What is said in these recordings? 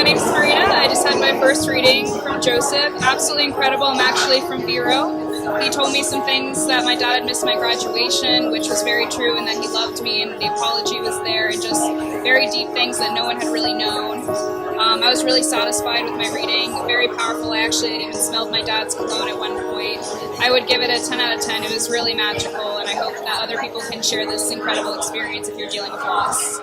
my name's Marina. I just had my first reading from Joseph. Absolutely incredible. I'm actually from Vero. He told me some things that my dad had missed my graduation, which was very true, and that he loved me, and the apology was there, and just very deep things that no one had really known. I was really satisfied with my reading. Very powerful. I actually even smelled my dad's cologne at one point. I would give it a 10 out of 10. It was really magical, and I hope that other people can share this incredible experience if you're dealing with loss.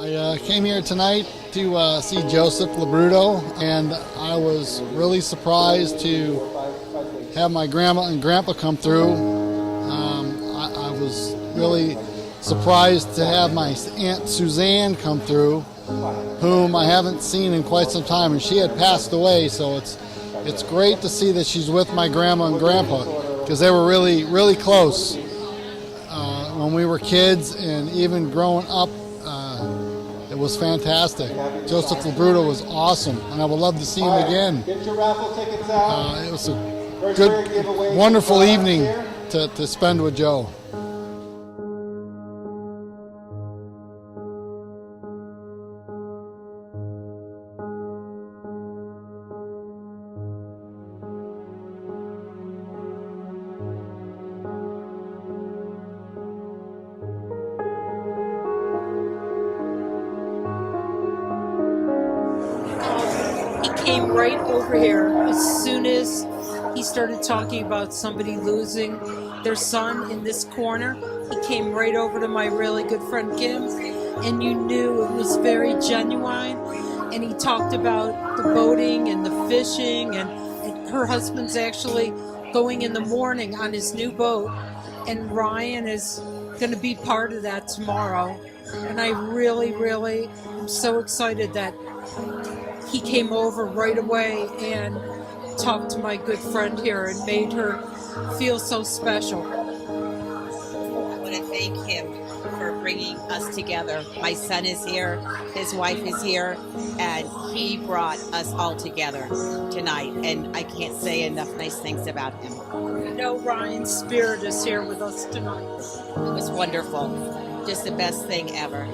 I came here tonight to see Joseph LoBrutto, and I was really surprised to have my grandma and grandpa come through. I was really surprised to have my Aunt Suzanne come through, whom I haven't seen in quite some time, and she had passed away, so it's great to see that she's with my grandma and grandpa, because they were really close when we were kids, and even growing up. It was fantastic. Joseph LoBrutto was awesome, and I would love to see him again. Get your raffle tickets out. It was a good, wonderful evening to spend with Joe. Came right over here as soon as he started talking about somebody losing their son in this corner. He came right over to my really good friend Kim, and you knew it was very genuine. And he talked about the boating and the fishing, and her husband's actually going in the morning on his new boat, and Ryan is going to be part of that tomorrow. And I really am so excited that he came over right away and talked to my good friend here and made her feel so special. I want to thank him for bringing us together. My son is here, his wife is here, and he brought us all together tonight. And I can't say enough nice things about him. You know, Ryan's spirit is here with us tonight. It was wonderful. Just the best thing ever.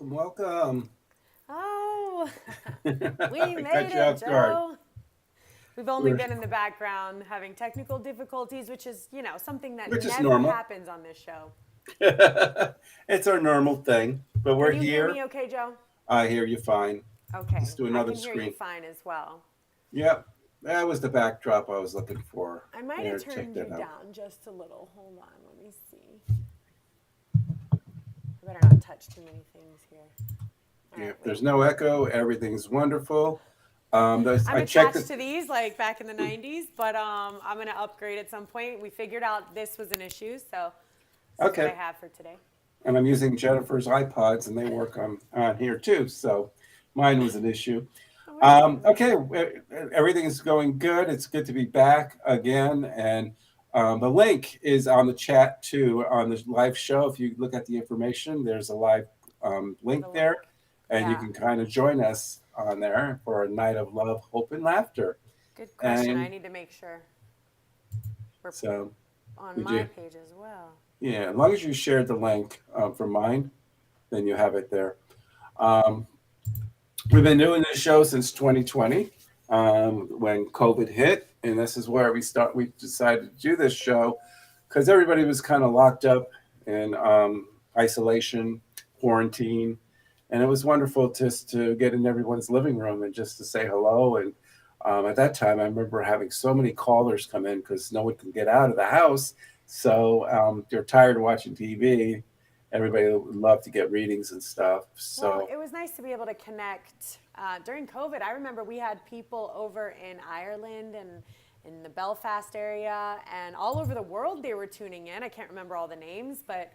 Welcome. Oh, we made Cut you it, off guard. Joe. We've only been in the background having technical difficulties, which is, something that never happens on this show. It's our normal thing, but we're Can you here. hear me okay, Joe? I hear you fine. Okay. Let's do another I can screen. hear you fine as well. Yep. That was the backdrop I was looking for. I might have turned you down just a little. Hold on, let me see. I better not touch too many things here. Yeah, there's no echo. Everything's wonderful. I'm attached to these like back in the 90s, but I'm going to upgrade at some point. We figured out this was an issue, so this is what I have for today. And I'm using Jennifer's iPods, and they work on here too, so mine was an issue. Okay, everything is going good. It's good to be back again, and the link is on the chat too on the live show. If you look at the information, there's a live link there, and you can kind of join us on there for a night of love, hope, and laughter. Good question. And I need to make sure we're so, on would my you? page as well. Yeah, as long as you shared the link for mine, then you have it there. Um, we've been doing this show since 2020 when COVID hit, and this is where we decided to do this show because everybody was kind of locked up in isolation, quarantine, and it was wonderful just to get in everyone's living room and just to say hello. And at that time, I remember having so many callers come in because no one could get out of the house. So they're tired of watching TV. Everybody would love to get readings and stuff. So Well, it was nice to be able to connect. During COVID, I remember we had people over in Ireland and in the Belfast area and all over the world they were tuning in. I can't remember all the names, but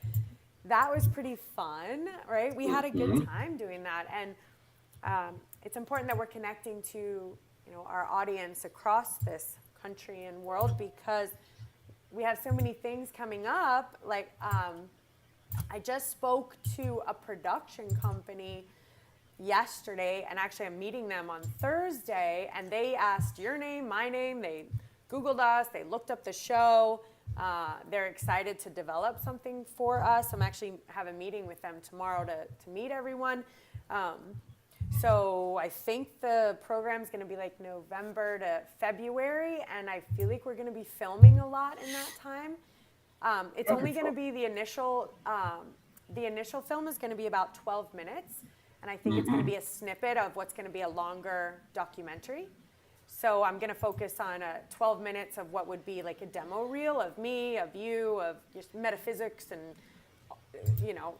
that was pretty fun, right? We had a good time doing that. And it's important that we're connecting to our audience across this country and world because we have so many things coming up. Like I just spoke to a production company yesterday, and actually I'm meeting them on Thursday, and they asked your name, my name, they Googled us, they looked up the show. They're excited to develop something for us. I'm actually have a meeting with them tomorrow to meet everyone. So I think the program's going to be like November to February, and I feel like we're going to be filming a lot in that time. It's only going to be the initial film is going to be about 12 minutes, and I think it's going to be a snippet of what's going to be a longer documentary. So I'm going to focus on 12 minutes of what would be like a demo reel of me, of you, of just metaphysics and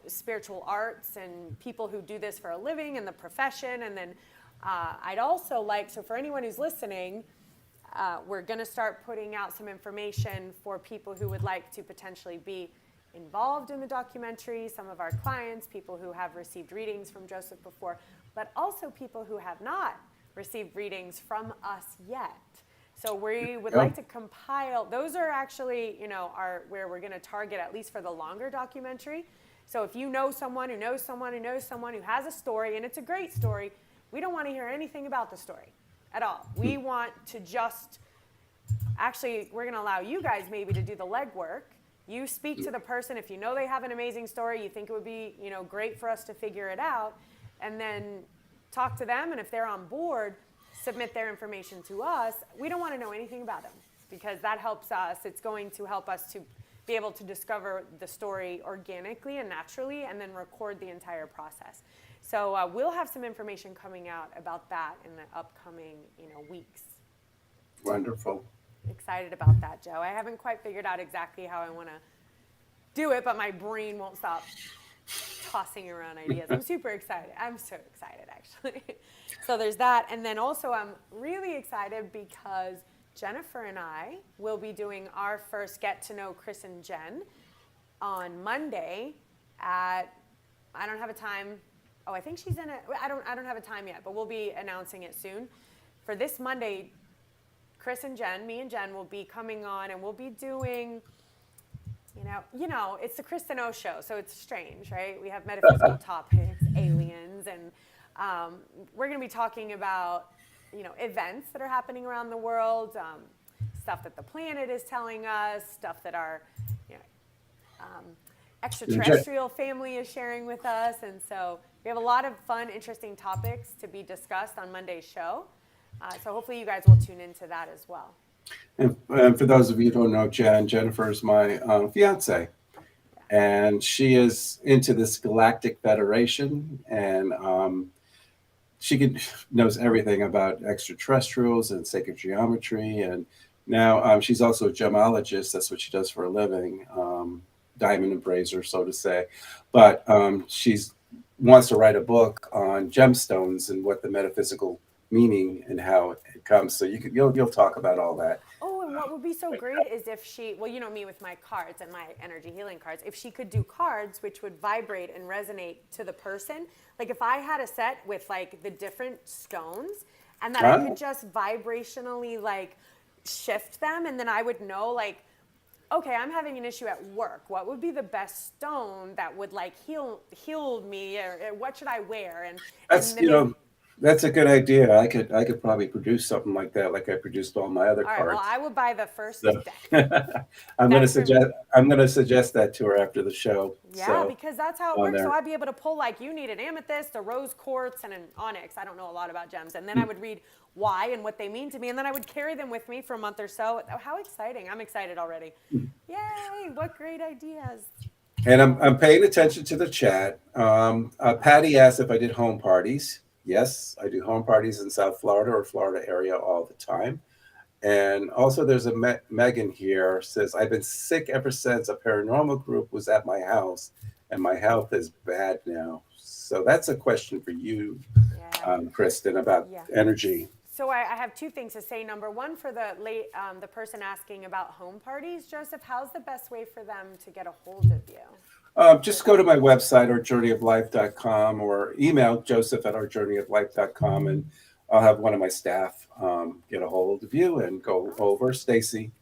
spiritual arts and people who do this for a living and the profession. And then I'd also like, so for anyone who's listening, we're going to start putting out some information for people who would like to potentially be involved in the documentary, some of our clients, people who have received readings from Joseph before, but also people who have not received readings from us yet. So we would like to compile, those are actually, where we're going to target at least for the longer documentary. So if you know someone who knows someone who knows someone who has a story, and it's a great story, we don't want to hear anything about the story at all. We want to actually, we're going to allow you guys maybe to do the legwork. You speak to the person. If you know they have an amazing story, you think it would be, great for us to figure it out, and then talk to them. And if they're on board, submit their information to us. We don't want to know anything about them because that helps us. It's going to help us to be able to discover the story organically and naturally and then record the entire process. So we'll have some information coming out about that in the upcoming weeks. Wonderful. Excited about that, Joe. I haven't quite figured out exactly how I want to do it, but my brain won't stop tossing around ideas. I'm super excited. I'm so excited, actually. So there's that. And then also I'm really excited because Jennifer and I will be doing our first Get to Know Chris and Jen on Monday at, I don't have a time. Oh, I think she's in it. I don't have a time yet, but we'll be announcing it soon. For this Monday, Chris and Jen, me and Jen will be coming on and we'll be doing, it's the Kristen O show, so it's strange, right? We have metaphysical topics, aliens, and we're going to be talking about, events that are happening around the world, stuff that the planet is telling us, stuff that our extraterrestrial family is sharing with us. And so we have a lot of fun, interesting topics to be discussed on Monday's show. So hopefully you guys will tune into that as well. And for those of you who don't know Jennifer is my fiance. And she is into this galactic federation, and she knows everything about extraterrestrials and sacred geometry. And now she's also a gemologist. That's what she does for a living, diamond appraiser, so to say. But she wants to write a book on gemstones and what the metaphysical meaning and how it comes. So you'll talk about all that. Oh, and what would be so great is if she, well, me with my cards and my energy healing cards, if she could do cards which would vibrate and resonate to the person. Like if I had a set with like the different stones and that I could just vibrationally like shift them, and then I would know like, okay, I'm having an issue at work. What would be the best stone that would like heal me, or what should I wear? And that's, That's a good idea. I could probably produce something like that, like I produced all my other All right. Well, cards. I would buy the first So deck. I'm gonna That's for me. suggest I'm gonna suggest that to her after the show. Yeah, So because that's how it on works. So there. I'd be able to pull like you need an amethyst, a rose quartz, and an onyx. I don't know a lot about gems, and then I would read why and what they mean to me, and then I would carry them with me for a month or so. How exciting! I'm excited already. Yay! What great ideas. And I'm paying attention to the chat. Patty asked if I did home parties. Yes, I do home parties in South Florida or Florida area all the time. And also, there's a Megan here says I've been sick ever since a paranormal group was at my house, and my health is bad now. So that's a question for you, Yeah. Kristen, about Yeah. energy. So I have two things to say. Number one, for the person asking about home parties, Joseph, how's the best way for them to get a hold of you? Just go to my website, ourjourneyoflife.com, or email Joseph at ourjourneyoflife.com, and I'll have one of my staff get a hold of you and go over. Stacy,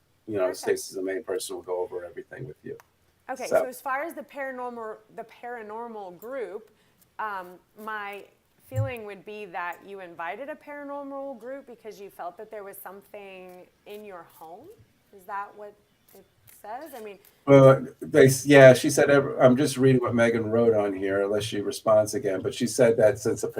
Stacy's the main person who will go over everything with you. Okay, so as far as the paranormal group, my feeling would be that you invited a paranormal group because you felt that there was something in your home. Is that what it says? I mean, she said, I'm just reading what Megan wrote on here, unless she responds again. But she said that since since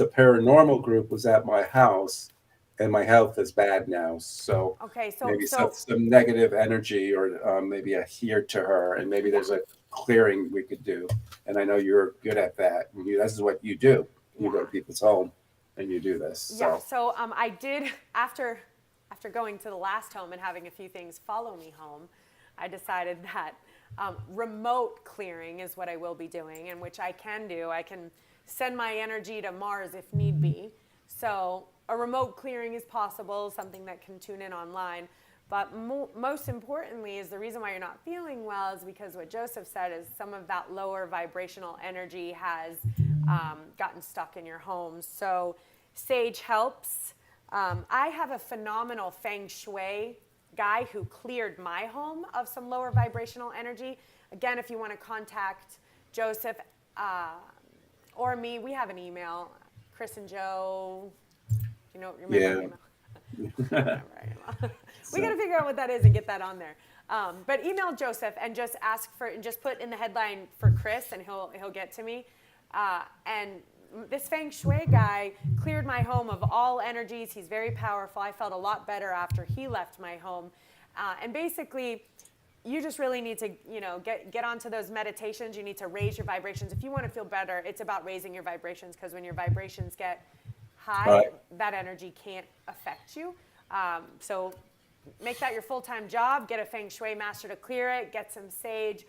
a paranormal group was at my house, and my health is bad now, so okay, maybe some negative energy, or maybe a here to her, and maybe there's a clearing we could do. And I know you're good at that. This is what you do. You go to people's home, and you do this. So. Yeah. So I did after going to the last home and having a few things follow me home, I decided that remote clearing is what I will be doing, and which I can do. I can send my energy to Mars if need be. So a remote clearing is possible, something that can tune in online. But most importantly is the reason why you're not feeling well is because what Joseph said is some of that lower vibrational energy has gotten stuck in your home. So sage helps. I have a phenomenal feng shui guy who cleared my home of some lower vibrational energy. Again, if you want to contact Joseph or me, we have an email, Chris and Joe. Remember our email? We got to figure out what that is and get that on there. But email Joseph and just ask for, and just put in the headline for Chris, and he'll get to me. And this feng shui guy cleared my home of all energies. He's very powerful. I felt a lot better after he left my home. And basically, you just really need to, get onto those meditations. You need to raise your vibrations. If you want to feel better, it's about raising your vibrations, because when your vibrations get high, that energy can't affect you. So make that your full-time job. Get a feng shui master to clear it. Get some sage.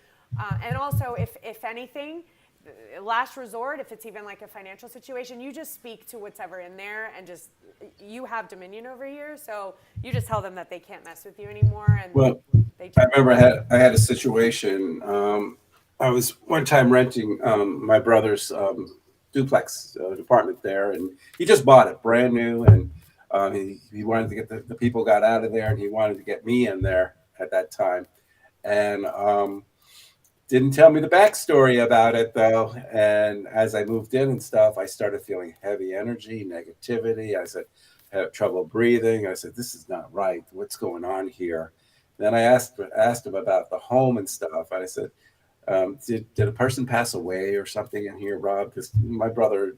And also, if anything, last resort, if it's even like a financial situation, you just speak to whatever in there, and just, you have dominion over here. So you just tell them that they can't mess with you anymore. And I remember I had a situation. I was one time renting my brother's duplex apartment there, and he just bought it brand new, and he wanted to get the people got out of there, and he wanted to get me in there at that time, and didn't tell me the backstory about it though. And as I moved in and stuff, I started feeling heavy energy, negativity. I said, I had trouble breathing. I said, this is not right. What's going on here? Then I asked him about the home and stuff. And I said, did a person pass away or something in here, Rob? Because my brother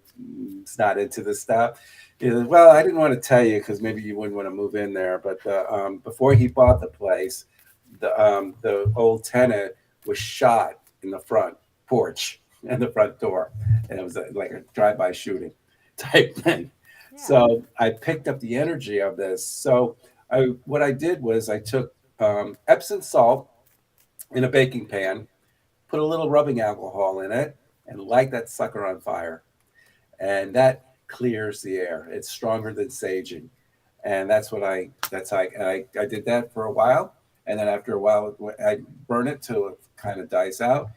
is not into this stuff. He said, well, I didn't want to tell you because maybe you wouldn't want to move in there. But before he bought the place, the old tenant was shot in the front porch and the front door. And it was like a drive-by shooting type thing. Yeah. So I picked up the energy of this. So what I did was I took Epsom salt in a baking pan, put a little rubbing alcohol in it, and light that sucker on fire. And that clears the air. It's stronger than saging. And that's how I did that for a while. And then after a while, I burn it till it kind of dies out.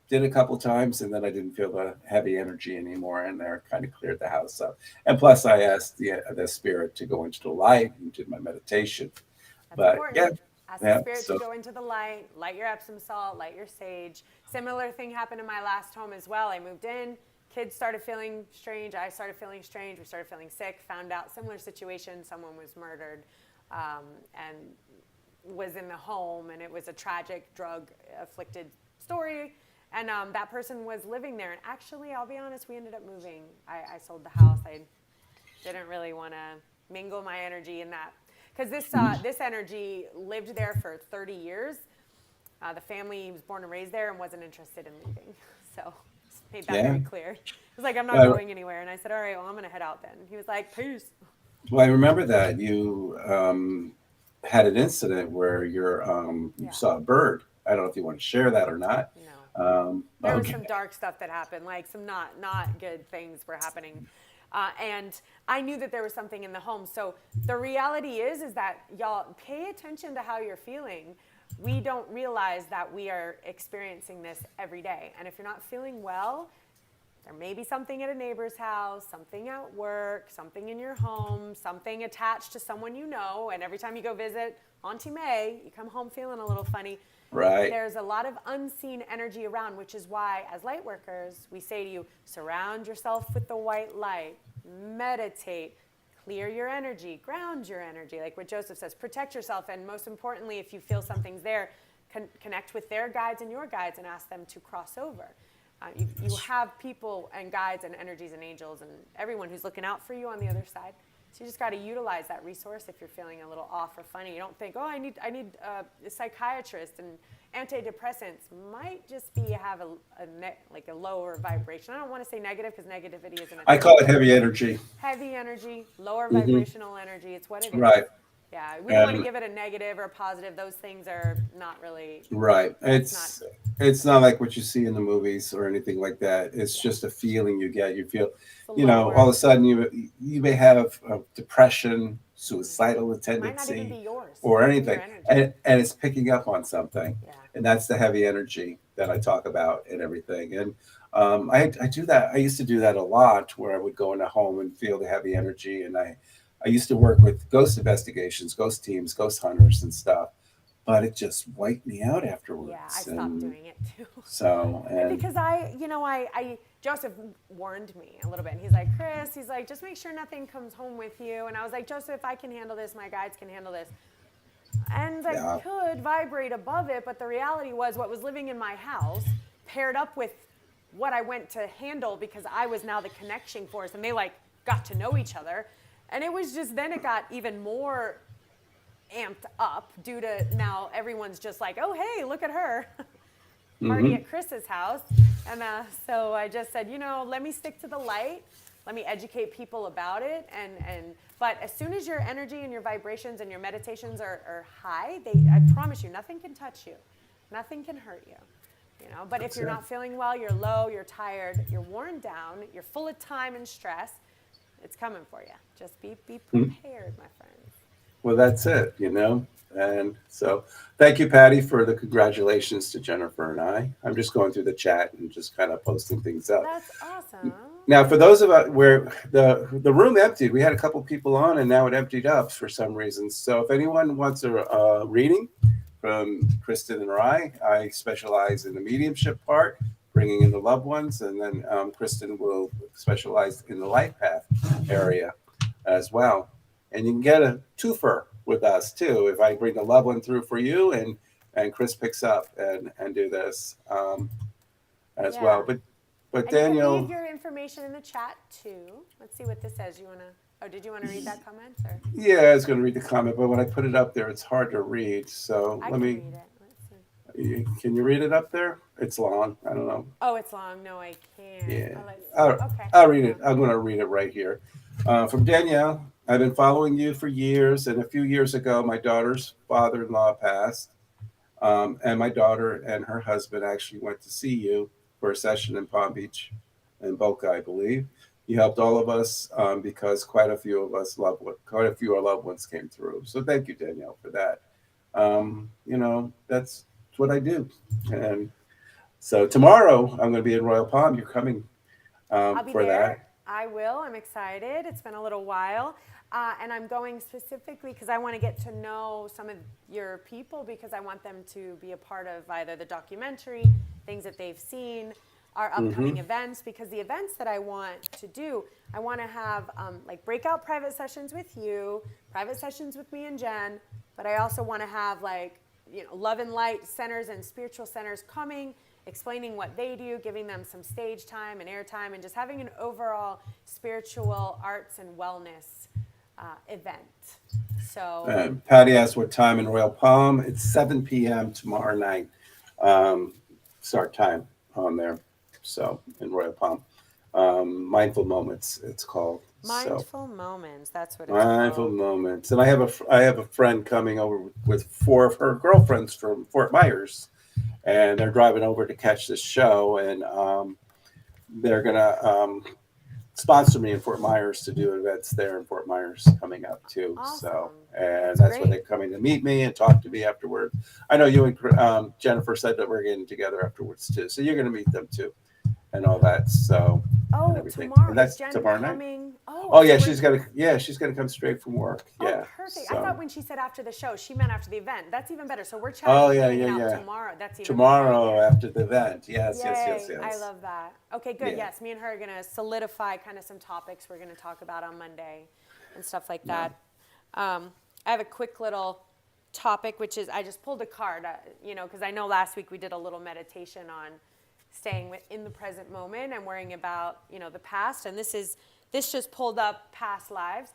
Did a couple times, and then I didn't feel the heavy energy anymore, and there kind of cleared the house up. And plus, I asked the spirit to go into the light and did my meditation. That's important. Ask the spirit to go into the light, light your Epsom salt, light your sage. Similar thing happened in my last home as well. I moved in, kids started feeling strange. I started feeling strange. We started feeling sick. Found out similar situation. Someone was murdered and was in the home, and it was a tragic drug-afflicted story. And that person was living there. And actually, I'll be honest, we ended up moving. I sold the house. I didn't really want to mingle my energy in that. Because this energy lived there for 30 years. The family was born and raised there and wasn't interested in leaving. So made that very clear. He was like, I'm not going anywhere. And I said, all right, well, I'm going to head out then. He was like, peace. Well, I remember that you had an incident where you saw a bird. I don't know if you want to share that or not. No. There was some dark stuff that happened, like some not good things were happening. And I knew that there was something in the home. So the reality is that y'all pay attention to how you're feeling. We don't realize that we are experiencing this every day. And if you're not feeling well, there may be something at a neighbor's house, something at work, something in your home, something attached to someone you know. And every time you go visit Auntie May, you come home feeling a little funny. Right. There's a lot of unseen energy around, which is why, as light workers, we say to you, surround yourself with the white light, meditate, clear your energy, ground your energy, like what Joseph says, protect yourself, and most importantly, if you feel something's there, connect with their guides and your guides and ask them to cross over. You have people and guides and energies and angels and everyone who's looking out for you on the other side. So you just got to utilize that resource if you're feeling a little off or funny. You don't think, oh, I need a psychiatrist and antidepressants. Might just be you have a lower vibration. I don't want to say negative because negativity isn't. I call it heavy energy. Heavy energy, lower vibrational energy. It's what it is. Right. Yeah, we don't want to give it a negative or a positive. Those things are not really. Right. It's not like what you see in the movies or anything like that. It's just a feeling you get. You feel, all of a sudden you may have depression, suicidal tendency, might not even be yours, or anything, and it's picking up on something, and that's the heavy energy that I talk about and everything. And I do that. I used to do that a lot, where I would go in a home and feel the heavy energy, and I used to work with ghost investigations, ghost teams, ghost hunters and stuff, but it just wiped me out afterwards. Yeah, I stopped doing it too. So, because Joseph warned me a little bit, and he's like, Chris, he's like, just make sure nothing comes home with you. And I was like, Joseph, I can handle this. My guides can handle this. And I could vibrate above it, but the reality was what was living in my house paired up with what I went to handle, because I was now the connection force, and they got to know each other. And it was just, then it got even more amped up due to now everyone's just like, oh, hey, look at her. Party at Chris's house. And so I just said, let me stick to the light. Let me educate people about it. But as soon as your energy and your vibrations and your meditations are high, I promise you, nothing can touch you. Nothing can hurt you. But if you're not feeling well, you're low, you're tired, you're worn down, you're full of time and stress, it's coming for you. Just be prepared, my friends. Well, that's it, And so thank you, Patty, for the congratulations to Jennifer and I. I'm just going through the chat and just kind of posting things up. That's awesome. Now, for those of us where the room emptied, we had a couple people on, and now it emptied up for some reason. So if anyone wants a reading from Kristen and I specialize in the mediumship part, bringing in the loved ones, and then Kristen will specialize in the Lifepath area as well. And you can get a twofer with us too, if I bring the loved one through for you, and Chris picks up and do this as well. But Daniel, leave your information in the chat too. Let's see what this says. Did you want to read that comment? Or? Yeah, I was going to read the comment, but when I put it up there, it's hard to read. So let me read it. Can you read it up there? It's long. I don't know. Oh, it's long. No, I can't. Yeah. Okay. I'll read it. I'm going to read it right here. From Danielle, I've been following you for years, and a few years ago, my daughter's father-in-law passed, and my daughter and her husband actually went to see you for a session in Palm Beach, in Boca, I believe. You helped all of us because quite a few of our loved ones came through. So thank you, Danielle, for that. That's what I do. And so tomorrow I'm going to be in Royal Palm. You're coming I'll be for there. that. I will. I'm excited. It's been a little while. And I'm going specifically because I want to get to know some of your people, because I want them to be a part of either the documentary, things that they've seen. our upcoming events, because the events that I want to do, I want to have like breakout private sessions with you, private sessions with me and Jen, but I also want to have like, you know, love and light centers and spiritual centers coming, explaining what they do, giving them some stage time and air time, and just having an overall spiritual arts and wellness event. So Patty asked what time in Royal Palm. It's 7 p.m. tomorrow night. Start time on there. So in Royal Palm. Mindful Moments, it's called. Mindful Moments, that's what it's Mindful called. Moments. And I have a friend coming over with 4 of her girlfriends from Fort Myers, and they're driving over to catch this show, and they're gonna sponsor me in Fort Myers to do events there in Fort Myers coming up too. Awesome. So, and That's that's when great. they're coming to meet me and talk to me afterwards. I know you and Jennifer said that we're getting together afterwards too, so you're going to meet them too, and all that. So, and Oh, everything. tomorrow. And that's Is Jen tomorrow night. coming? Oh yeah, so she's gonna come straight from work. Yeah. Oh, perfect. So. I thought when she said after the show, she meant after the event. That's even better. So we're chatting Oh yeah, hanging out yeah. tomorrow. That's even Tomorrow better. after the event. Yes, Yay. yes. I love that. Okay, good. Yeah. Yes, me and her are going to solidify kind of some topics we're going to talk about on Monday and stuff like that. I have a quick little topic, which is I just pulled a card, you know, because I know last week we did a little meditation on staying in the present moment and worrying about, you know, the past. And this just pulled up past lives.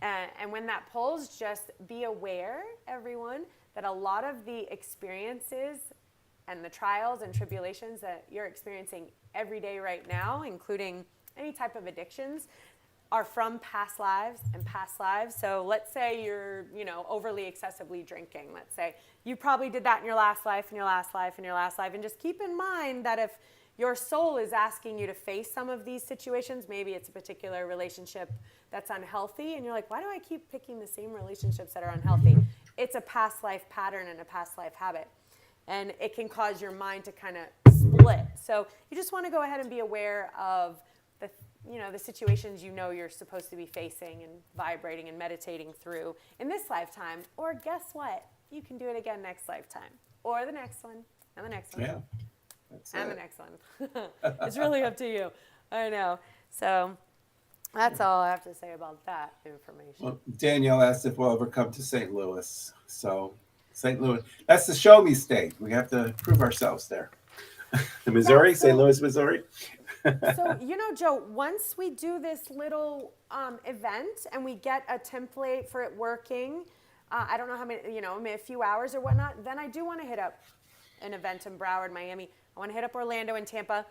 And when that pulls, just be aware, everyone, that a lot of the experiences and the trials and tribulations that you're experiencing every day right now, including any type of addictions, are from past lives and past lives. So let's say you're, you know, overly excessively drinking. Let's say you probably did that in your last life, in your last life, in your last life. And just keep in mind that if your soul is asking you to face some of these situations, maybe it's a particular relationship that's unhealthy, and you're like, why do I keep picking the same relationships that are unhealthy? It's a past life pattern and a past life habit. And it can cause your mind to kind of split. So you just want to go ahead and be aware of the, you know, the situations you know you're supposed to be facing and vibrating and meditating through in this lifetime. Or guess what? You can do it again next lifetime, or the next one, and the next one. Yeah. And the next one. It's really up to you. I know. So that's all I have to say about that information. Well, Danielle asked if we'll ever come to St. Louis. So St. Louis, that's the show me state. We have to prove ourselves there. Missouri, St. Louis, Missouri. So, you know, Joe, once we do this little event and we get a template for it working, I don't know how many, you know, a few hours or whatnot, then I do want to hit up an event in Broward, Miami. I want to hit up Orlando and Tampa,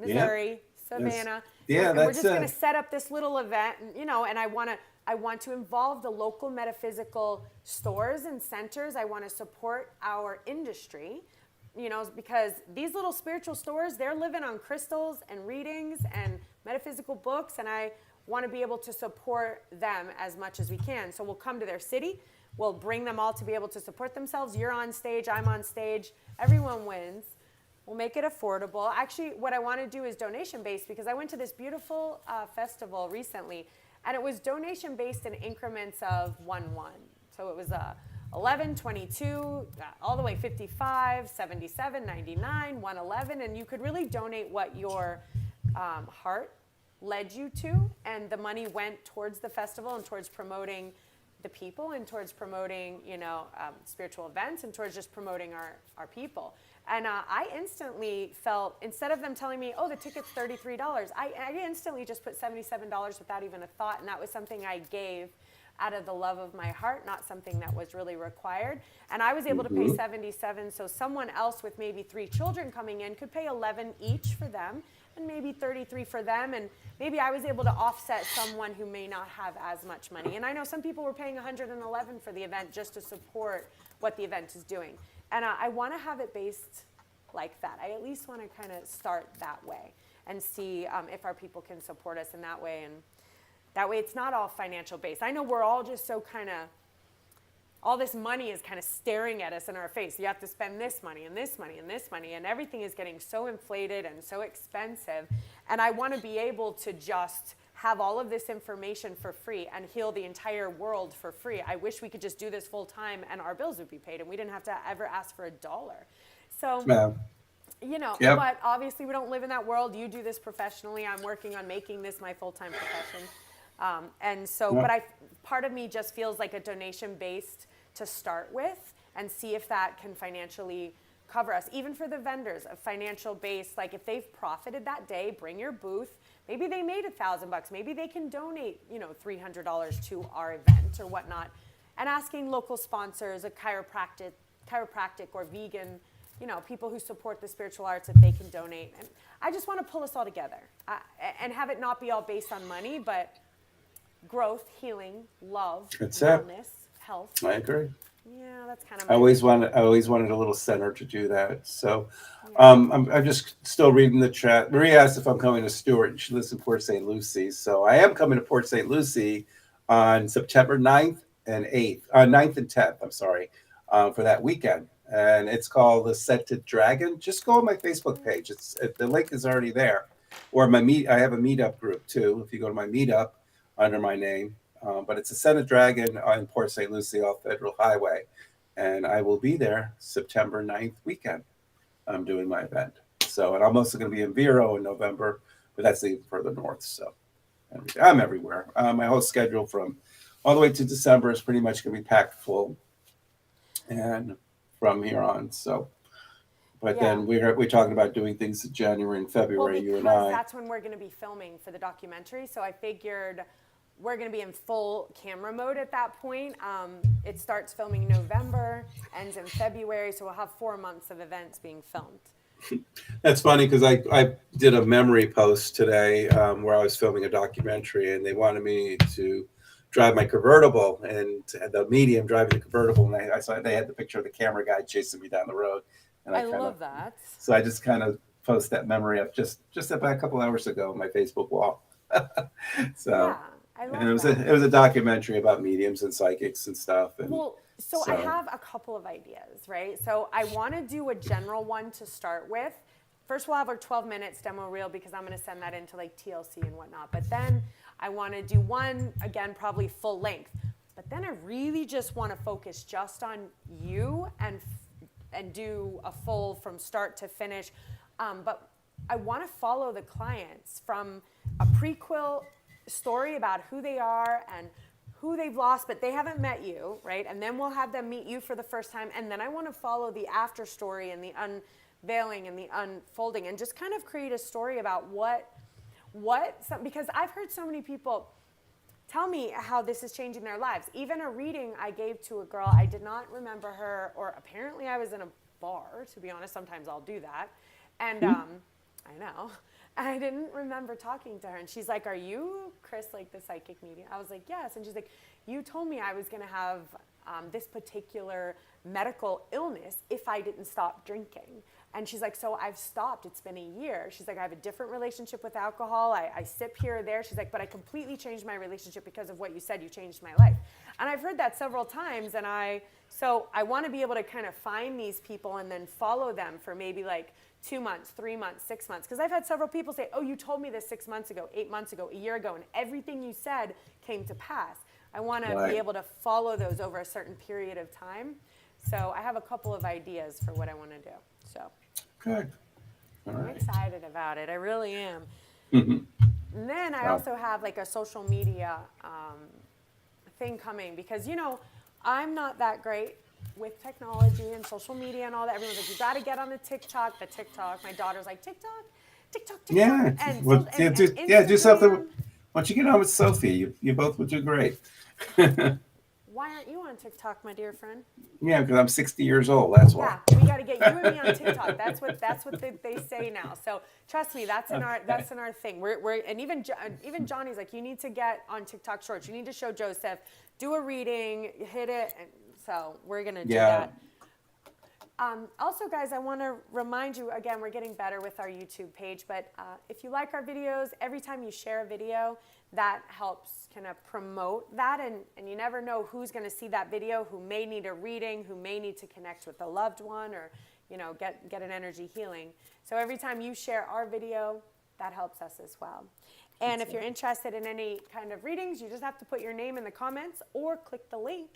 Missouri, Savannah. Yeah, and that's we're just going to set up this little event, you know, and I want to involve the local metaphysical stores and centers. I want to support our industry, you know, because these little spiritual stores, they're living on crystals and readings and metaphysical books, and I want to be able to support them as much as we can. So we'll come to their city. We'll bring them all to be able to support themselves. You're on stage, I'm on stage. Everyone wins. We'll make it affordable. Actually, what I want to do is donation-based, because I went to this beautiful festival recently, and it was donation-based in increments of 1-1. So it was 11, 22, all the way 55, 77, 99, 111, and you could really donate what your heart led you to, and the money went towards the festival and towards promoting the people and towards promoting, you know, spiritual events and towards just promoting our people. And I instantly felt, instead of them telling me, oh, the ticket's $33, I instantly just put $77 without even a thought, and that was something I gave out of the love of my heart, not something that was really required. And I was able to pay $77, so someone else with maybe 3 children coming in could pay $11 each for them, and maybe $33 for them, and maybe I was able to offset someone who may not have as much money. And I know some people were paying $111 for the event just to support what the event is doing. And I want to have it based like that. I at least want to kind of start that way and see if our people can support us in that way. And that way it's not all financial based. I know we're all just so kind of, all this money is kind of staring at us in our face. You have to spend this money and this money and this money, and everything is getting so inflated and so expensive. And I want to be able to just have all of this information for free and heal the entire world for free. I wish we could just do this full time and our bills would be paid and we didn't have to ever ask for $1. So You know, Yep. but obviously we don't live in that world. You do this professionally. I'm working on making this my full-time profession. And so, Yep. but part of me just feels like a donation based to start with and see if that can financially cover us. Even for the vendors, a financial base, like if they've profited that day, bring your booth. Maybe they made $1,000. Maybe they can donate, you know, $300 to our event or whatnot. And asking local sponsors, a chiropractic or vegan, you know, people who support the spiritual arts, if they can donate. And I just want to pull us all together and have it not be all based on money, but growth, healing, love, That's it. wellness, health. I agree. Yeah, that's kind of I always wanted a little center to do that. So, Yeah. I'm just still reading the chat. Maria asked if I'm coming to Stewart. She lives in Port St. Lucie. So I am coming to Port St. Lucie on September 9th and 8th, 9th and 10th, I'm sorry, for that weekend. And it's called the Scented Dragon. Just go on my Facebook page. The link is already there. Or I have a meetup group too. If you go to my meetup under my name, but it's a Scented Dragon in Port St. Lucie off Federal Highway. And I will be there September 9th weekend. I'm doing my event. So, and I'm also going to be in Vero in November, but that's even further north. So I'm everywhere. My whole schedule from all the way to December is pretty much going to be packed full. And from here on. So, but then we're talking about doing things in January and February, you and I. That's when we're going to be filming for the documentary. So I figured we're going to be in full camera mode at that point. It starts filming in November, ends in February. So we'll have 4 months of events being filmed. That's funny because I did a memory post today where I was filming a documentary and they wanted me to drive my convertible and the Medium driving the convertible. And I saw they had the picture of the camera guy chasing me down the road. And I love that. So I just kind of post that memory up just about a couple hours ago on my Facebook wall. So yeah, I love and that. it was a documentary about mediums and psychics and stuff. And so I have a couple of ideas, right? So I want to do a general one to start with. First, we'll have our 12 minutes demo reel because I'm going to send that into like TLC and whatnot. But then I want to do one, again, probably full length. But then I really just want to focus just on you and do a full from start to finish. But I want to follow the clients from a prequel story about who they are and who they've lost, but they haven't met you, right? And then we'll have them meet you for the first time. And then I want to follow the after story and the unveiling and the unfolding and just kind of create a story about because I've heard so many people tell me how this is changing their lives. Even a reading I gave to a girl, I did not remember her, or apparently I was in a bar, to be honest. Sometimes I'll do that. And I know. I didn't remember talking to her. And she's like, "Are you Chris, like the psychic medium?" I was like, "Yes." And she's like, "You told me I was going to have this particular medical illness if I didn't stop drinking." And she's like, "So I've stopped. It's been a year." She's like, "I have a different relationship with alcohol. I sip here or there." She's like, "But I completely changed my relationship because of what you said. You changed my life." And I've heard that several times. And so I want to be able to kind of find these people and then follow them for maybe like 2 months, 3 months, 6 months. Because I've had several people say, "Oh, you told me this 6 months ago, 8 months ago, a year ago, and everything you said came to pass." I want to be able to follow those over a certain period of time. So I have a couple of ideas for what I want to do. So good. All I'm right. excited about it. I really am. Mhm. And then I also have like a social media thing coming because, you know, I'm not that great with technology and social media and all that. Everyone's like, "You got to get on the TikTok." My daughter's like, "TikTok." Yeah. And, Well, do something. Instagram. Once you get on with Sophie, you both would do great. Why aren't you on TikTok, my dear friend? Yeah, because I'm 60 years old. That's why. Yeah, we got to get you and me on TikTok. That's what they say now. So trust me, that's in our thing. We're and even Johnny's like, "You need to get on TikTok Shorts. You need to show Joseph, do a reading, hit it." And so we're gonna do that. Also, guys, I want to remind you again, we're getting better with our YouTube page, but if you like our videos, every time you share a video, that helps kind of promote that, and you never know who's going to see that video, who may need a reading, who may need to connect with a loved one, or get an energy healing. So every time you share our video, that helps us as well. And if you're interested in any kind of readings, you just have to put your name in the comments or click the link.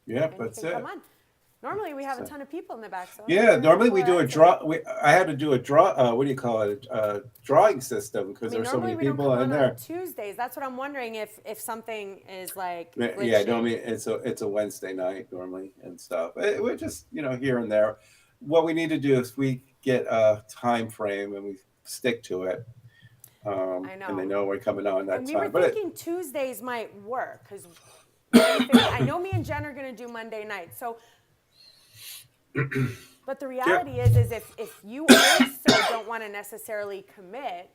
Yeah, that's it. Come on. Normally we have a So, ton of people in the back. So yeah, normally we do a draw. I had to do a draw. What do you call it? A drawing system because there's so normally many we don't people come in on there. Tuesdays. That's what I'm wondering if something is like Yeah, glitching. normally it's a Wednesday night normally and stuff. We're just here and there. What we need to do is we get a time frame and we stick to it. I know. And they know we're coming on that And we time. were thinking Tuesdays might work because I know me and Jen are going to do Monday night. So, but the reality is if you also don't want to necessarily commit,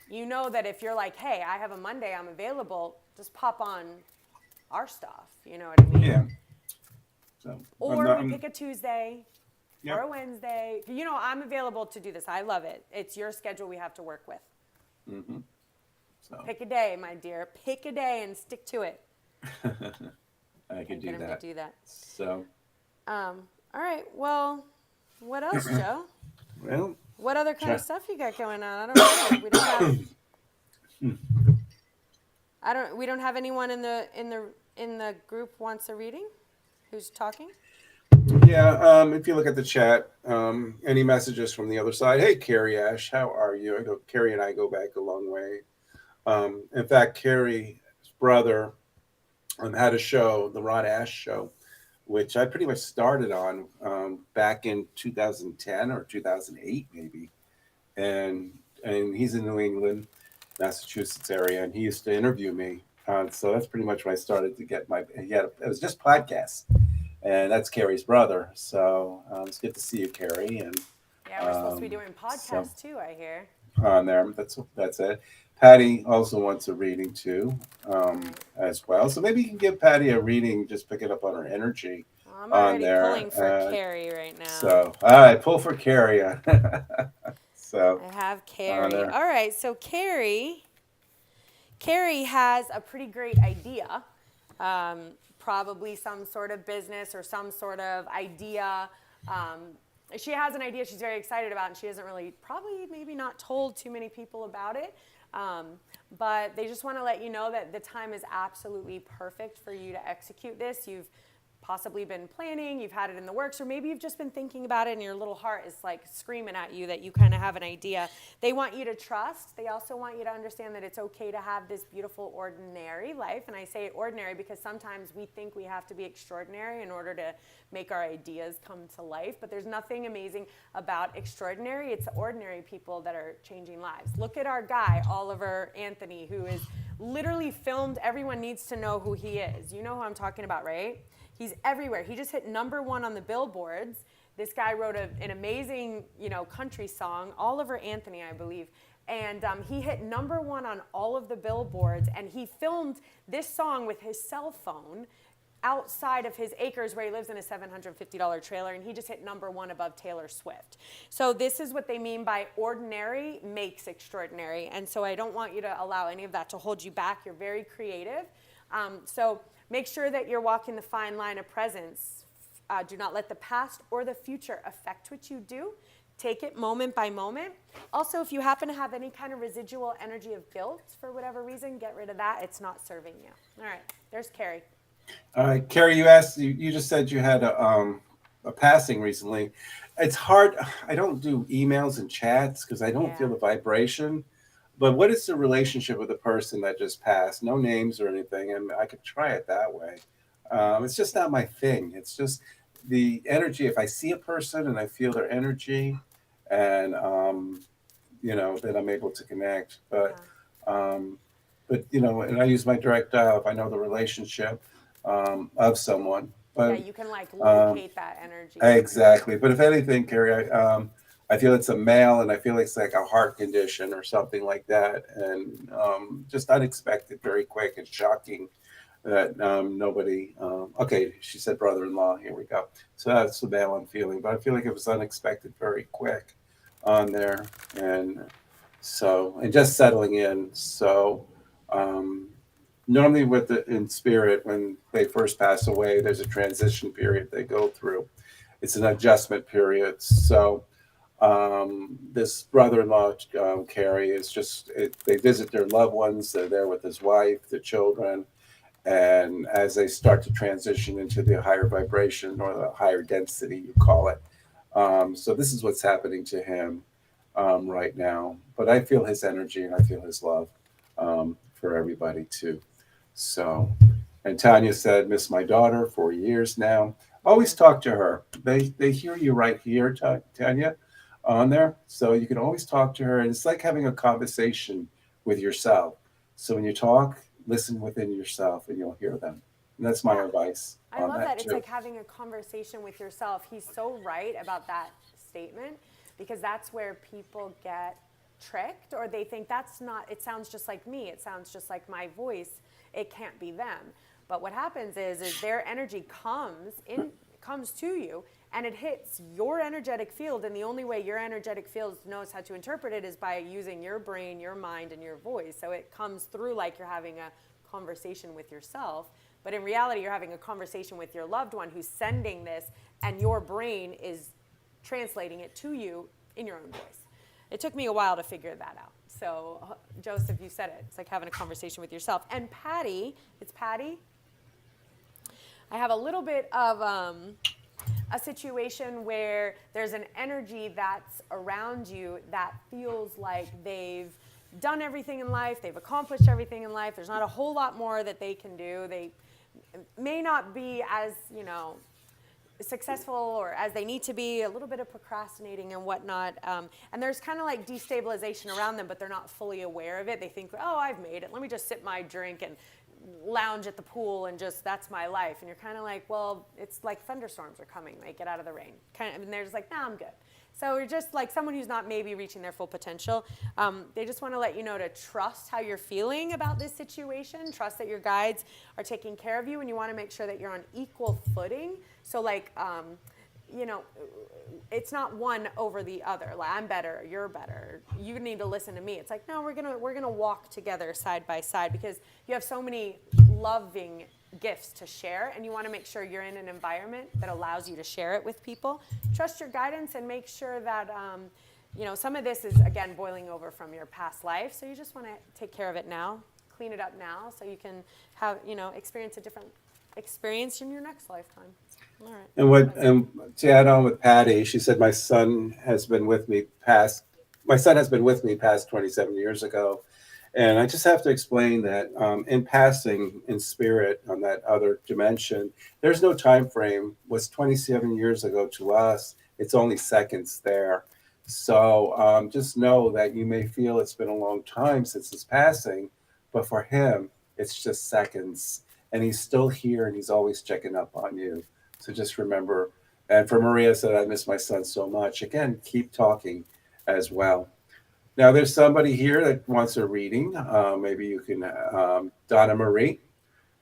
you know that if you're like, hey, I have a Monday, I'm available, just pop on our stuff. You know what I mean? Yeah. So, or we pick a Tuesday Yep. or a Wednesday. I'm available to do this. I love it. It's your schedule we have to work with. Mm-hmm. So Pick a day, my dear. Pick a day and stick to it. I could Get him to do that. do that. So, All right. Well, what else, Joe? well, What other kind of stuff you got going on? I don't know. We don't have. We don't have anyone in the group wants a reading. Who's talking? yeah. If you look at the chat, any messages from the other side? Hey, Carrie Ash, how are you? I know Carrie and I go back a long way. In fact, Carrie's brother had a show, the Rod Ash Show, which I pretty much started on back in 2010 or 2008, maybe. And he's in New England, Massachusetts area, and he used to interview me. So that's pretty much when I started to get it was just podcasts. And that's Carrie's brother. So it's good to see you, Carrie. And Yeah, we're supposed to be doing podcasts too, I hear. On there. That's it. Patty also wants a reading too, as well. So maybe you can give Patty a reading, just pick it up on her energy. I'm already pulling for Carrie right now. So, all right, pull for Carrie. So I have Carrie. All right, so Carrie has a pretty great idea. Probably some sort of business or some sort of idea. She has an idea she's very excited about, and she hasn't really, maybe not told too many people about it. But they just want to let you know that the time is absolutely perfect for you to execute this. You've possibly been planning, you've had it in the works, or maybe you've just been thinking about it and your little heart is like screaming at you that you kind of have an idea. They want you to trust. They also want you to understand that it's okay to have this beautiful, ordinary life. And I say ordinary because sometimes we think we have to be extraordinary in order to make our ideas come to life. But there's nothing amazing about extraordinary. It's the ordinary people that are changing lives. Look at our guy, Oliver Anthony, who is literally filmed. Everyone needs to know who he is. You know who I'm talking about, right? He's everywhere. He just hit #1 on the billboards. This guy wrote an amazing, country song, Oliver Anthony, I believe. And he hit #1 on all of the billboards. And he filmed this song with his cell phone outside of his acres where he lives in a $750 trailer. And he just hit #1 above Taylor Swift. So this is what they mean by ordinary makes extraordinary. And so I don't want you to allow any of that to hold you back. You're very creative. So make sure that you're walking the fine line of presence. Do not let the past or the future affect what you do. Take it moment by moment. Also, if you happen to have any kind of residual energy of guilt for whatever reason, get rid of that. It's not serving you. All right, there's Carrie. Carrie, you just said you had a passing recently. It's hard. I don't do emails and chats because I don't feel the vibration. But what is the relationship with the person that just passed? No names or anything, and I could try it that way. It's just not my thing. It's just the energy. If I see a person and I feel their energy, and then I'm able to connect. But and I use my direct dial if I know the relationship of someone. But you can locate that energy. Exactly. But if anything, Carrie, I feel it's a male, and I feel it's like a heart condition or something like that, and just unexpected, very quick and shocking that nobody. Okay, she said brother-in-law. Here we go. So that's the male I'm feeling, but I feel like it was unexpected, very quick on there, and just settling in. So normally in spirit, when they first pass away, there's a transition period they go through. It's an adjustment period. So this brother-in-law, Carrie, is they visit their loved ones. They're there with his wife, the children, And as they start to transition into the higher vibration or the higher density, you call it. So this is what's happening to him right now. But I feel his energy and I feel his love for everybody too. So, and Tanya said, miss my daughter for years now. Always talk to her. They hear you right here, Tanya, on there. So you can always talk to her. And it's like having a conversation with yourself. So when you talk, listen within yourself and you'll hear them. And that's my advice. I love that. Too. It's like having a conversation with yourself. He's so right about that statement, because that's where people get tricked, or they think that's not, it sounds just like me. It sounds just like my voice. It can't be them. But what happens is their energy comes to you, and it hits your energetic field. And the only way your energetic field knows how to interpret it is by using your brain, your mind, and your voice. So it comes through like you're having a conversation with yourself. But in reality, you're having a conversation with your loved one who's sending this, and your brain is translating it to you in your own voice. It took me a while to figure that out. So, Joseph, you said it. It's like having a conversation with yourself. And Patty, it's Patty. I have a little bit of a situation where there's an energy that's around you that feels like they've done everything in life, they've accomplished everything in life. There's not a whole lot more that they can do. They may not be as, successful or as they need to be, a little bit of procrastinating and whatnot. And there's kind of like destabilization around them, but they're not fully aware of it. They think, oh, I've made it. Let me just sip my drink and lounge at the pool and just, that's my life. And you're kind of like, well, it's like thunderstorms are coming. Like, get out of the rain. And they're just like, nah, I'm good. So you're just like someone who's not maybe reaching their full potential. They just want to let you know to trust how you're feeling about this situation. Trust that your guides are taking care of you, and you want to make sure that you're on equal footing. So like, it's not one over the other. Like, I'm better, you're better. You need to listen to me. It's like, no, we're gonna walk together side by side, because you have so many loving gifts to share, and you want to make sure you're in an environment that allows you to share it with people. Trust your guidance and make sure that some of this is, again, boiling over from your past life, so you just want to take care of it now, clean it up now, so you can have experience a different experience in your next lifetime. All right. And to add on with Patty, she said, my son has been with me past 27 years ago. And I just have to explain that in passing, in spirit, on that other dimension, there's no time frame. What's 27 years ago to us, it's only seconds there. So just know that you may feel it's been a long time since his passing, but for him, it's just seconds. And he's still here, and he's always checking up on you. So just remember. And for Maria said, I miss my son so much. Again, keep talking as well. Now, there's somebody here that wants a reading. Maybe you can, Donna Marie.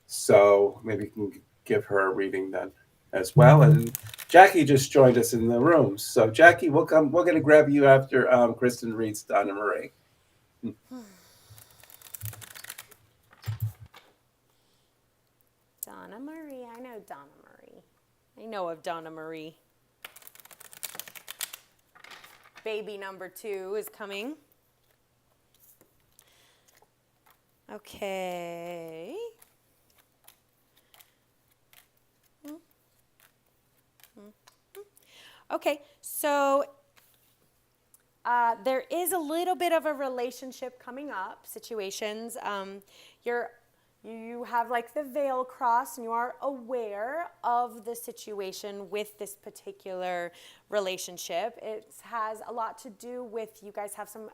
So maybe you can give her a reading then as well. And Jackie just joined us in the room. So Jackie, we're going to grab you after Kristen reads Donna Marie. Donna Marie. I know Donna Marie. I know of Donna Marie. Baby number 2 is coming. Okay. Okay, so there is a little bit of a relationship coming up, situations. You have like the veil crossed, and you are aware of the situation with this particular relationship. It has a lot to do with, you guys have some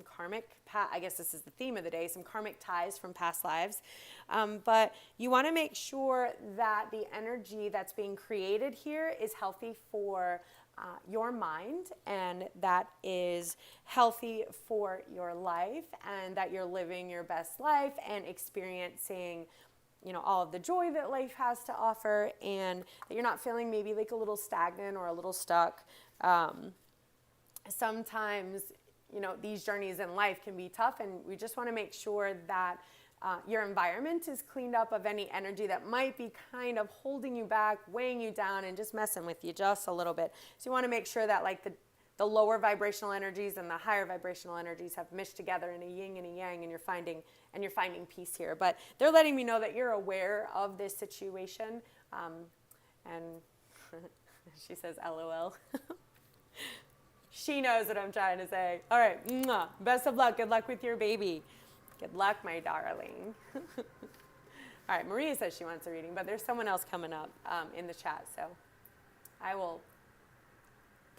karmic, I guess this is the theme of the day, some karmic ties from past lives. But you want to make sure that the energy that's being created here is healthy for your mind, and that is healthy for your life, and that you're living your best life and experiencing all of the joy that life has to offer, and that you're not feeling maybe like a little stagnant or a little stuck. Sometimes these journeys in life can be tough, and we just want to make sure that your environment is cleaned up of any energy that might be kind of holding you back, weighing you down, and just messing with you just a little bit. So you want to make sure that like the lower vibrational energies and the higher vibrational energies have meshed together in a yin and a yang, and you're finding peace here. But they're letting me know that you're aware of this situation, and she says, LOL. She knows what I'm trying to say. All right, mwah. Best of luck. Good luck with your baby. Good luck, my darling. All right, Maria says she wants a reading, but there's someone else coming up in the chat, so I will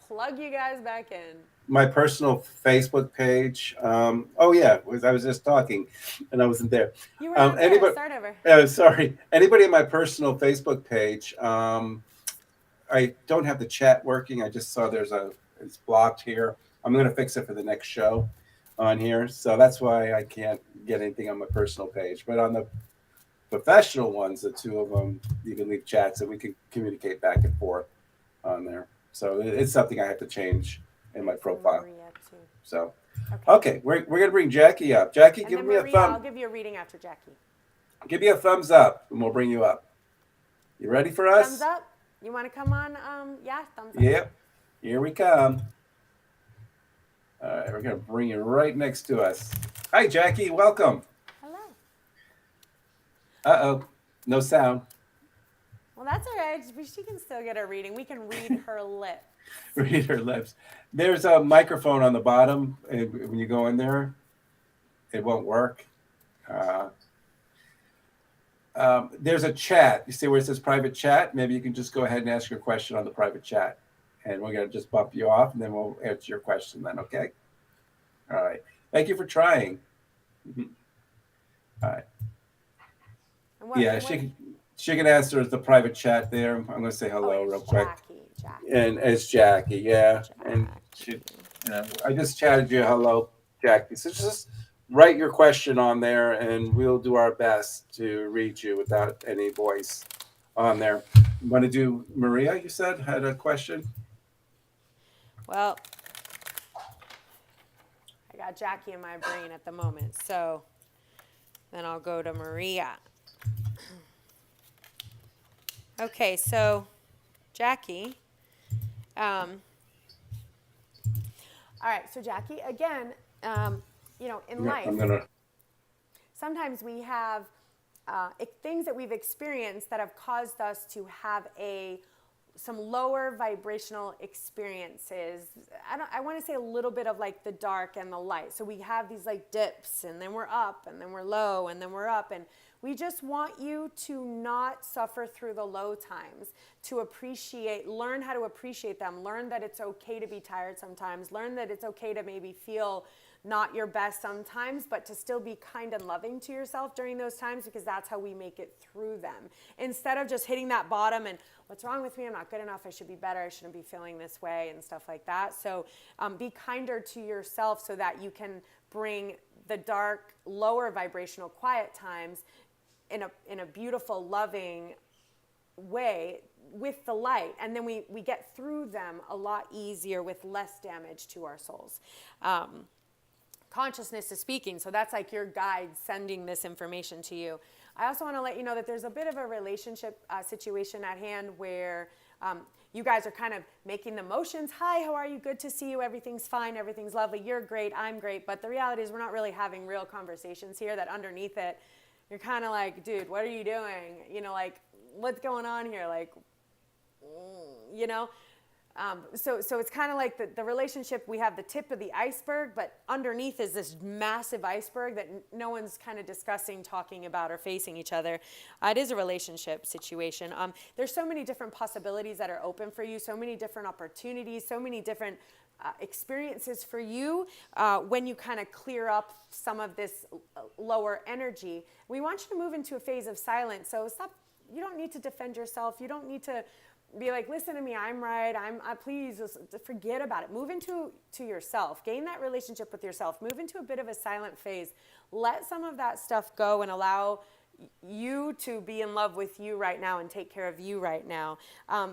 plug you guys back in. My personal Facebook page. Oh yeah, I was just talking, and I wasn't there. You were not there. Start over. Sorry. Anybody in my personal Facebook page? I don't have the chat working. I just saw it's blocked here. I'm going to fix it for the next show on here, so that's why I can't get anything on my personal page. But on the professional ones, the two of them, you can leave chats and we can communicate back and forth on there. So it's something I have to change in my profile. So, okay, we're gonna bring Jackie up. Jackie, and give then me Maria, a thumb. I'll give you a reading after Jackie. Give me a thumbs up, and we'll bring you up. You ready for us? Thumbs up. You want to come on? Yeah, thumbs up. Yep. Here we come. All right, we're gonna bring you right next to us. Hi, Jackie. Welcome. Hello. Uh-oh, no sound. Well, that's all right. She can still get a reading. We can read her lips. Read her lips. There's a microphone on the bottom. And when you go in there, it won't work. There's a chat. You see where it says private chat? Maybe you can just go ahead and ask your question on the private chat. And we're going to just bump you off, and then we'll answer your question then, okay? All right. Thank you for trying. Mm-hmm. All right. Yeah, she can answer the private chat there. I'm going to say hello real quick. Jackie. And it's Jackie, yeah. And she, I just chatted you. Hello, Jackie. So just write your question on there, and we'll do our best to read you without any voice on there. You want to do Maria? You said had a question. Well, I got Jackie in my brain at the moment, so then I'll go to Maria. Okay, so Jackie. All right, so Jackie, again, in life, sometimes we have things that we've experienced that have caused us to have some lower vibrational experiences. I want to say a little bit of like the dark and the light. So we have these like dips, and then we're up, and then we're low, and then we're up. And we just want you to not suffer through the low times, to learn how to appreciate them, learn that it's okay to be tired sometimes, learn that it's okay to maybe feel not your best sometimes, but to still be kind and loving to yourself during those times, because that's how we make it through them. Instead of just hitting that bottom and what's wrong with me? I'm not good enough. I should be better. I shouldn't be feeling this way and stuff like that. So be kinder to yourself so that you can bring the dark, lower vibrational, quiet times in a beautiful, loving way with the light. And then we get through them a lot easier with less damage to our souls. Consciousness is speaking, so that's like your guide sending this information to you. I also want to let you know that there's a bit of a relationship situation at hand where you guys are kind of making the motions. Hi, how are you? Good to see you. Everything's fine. Everything's lovely. You're great. I'm great. But the reality is we're not really having real conversations here, that underneath it, you're kind of like, dude, what are you doing? Like, what's going on here? Like, So it's kind of like the relationship, we have the tip of the iceberg, but underneath is this massive iceberg that no one's kind of discussing, talking about, or facing each other. It is a relationship situation. There's so many different possibilities that are open for you, so many different opportunities, so many different experiences for you when you kind of clear up some of this lower energy. We want you to move into a phase of silence. So stop. You don't need to defend yourself. You don't need to be like, listen to me, I'm right, please just forget about it. Move into yourself. Gain that relationship with yourself. Move into a bit of a silent phase. Let some of that stuff go and allow you to be in love with you right now and take care of you right now,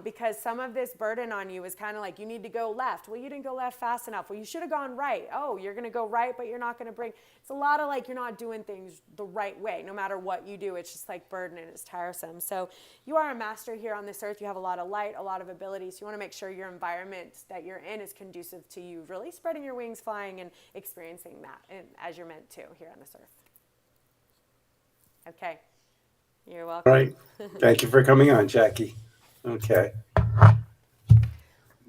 because some of this burden on you is kind of like, you need to go left. Well, you didn't go left fast enough. Well, you should have gone right. Oh, you're going to go right, but you're not going to bring. It's a lot of like, you're not doing things the right way. No matter what you do, it's just like burden and it's tiresome. So you are a master here on this earth. You have a lot of light, a lot of abilities. You want to make sure your environment that you're in is conducive to you really spreading your wings, flying, and experiencing that as you're meant to here on this earth. Okay. You're welcome. All right. Thank you for coming on, Jackie. Okay.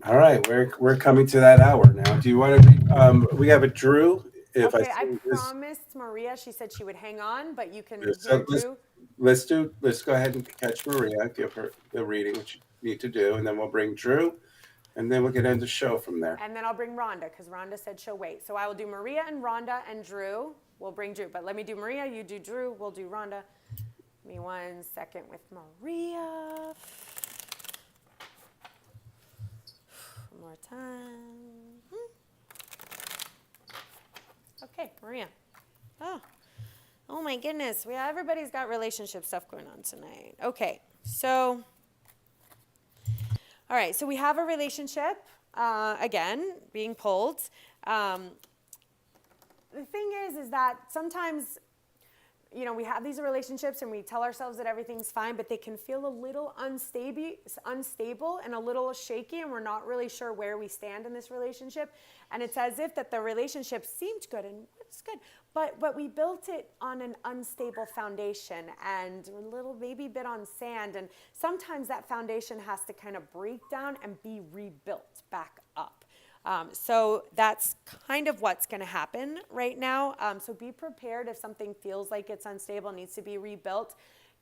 All right. We're coming to that hour now. Do you want to read? We have a Drew. If Okay, I promised Maria. She said she would hang on, but you can hear Drew. Let's go ahead and catch Maria. Give her the reading, which you need to do, and then we'll bring Drew, and then we'll get into the show from there. And then I'll bring Rhonda, because Rhonda said she'll wait. So I will do Maria and Rhonda and Drew. We'll bring Drew, but let me do Maria. You do Drew. We'll do Rhonda. Give me 1 second with Maria. One more time. Okay, Maria. Oh my goodness. Everybody's got relationship stuff going on tonight. Okay, so, all right, so we have a relationship, again, being pulled. The thing is that sometimes, we have these relationships and we tell ourselves that everything's fine, but they can feel a little unstable and a little shaky, and we're not really sure where we stand in this relationship. And it's as if that the relationship seemed good and it's good, but we built it on an unstable foundation and a little baby bit on sand. And sometimes that foundation has to kind of break down and be rebuilt back up. So that's kind of what's going to happen right now. So be prepared if something feels like it's unstable, needs to be rebuilt.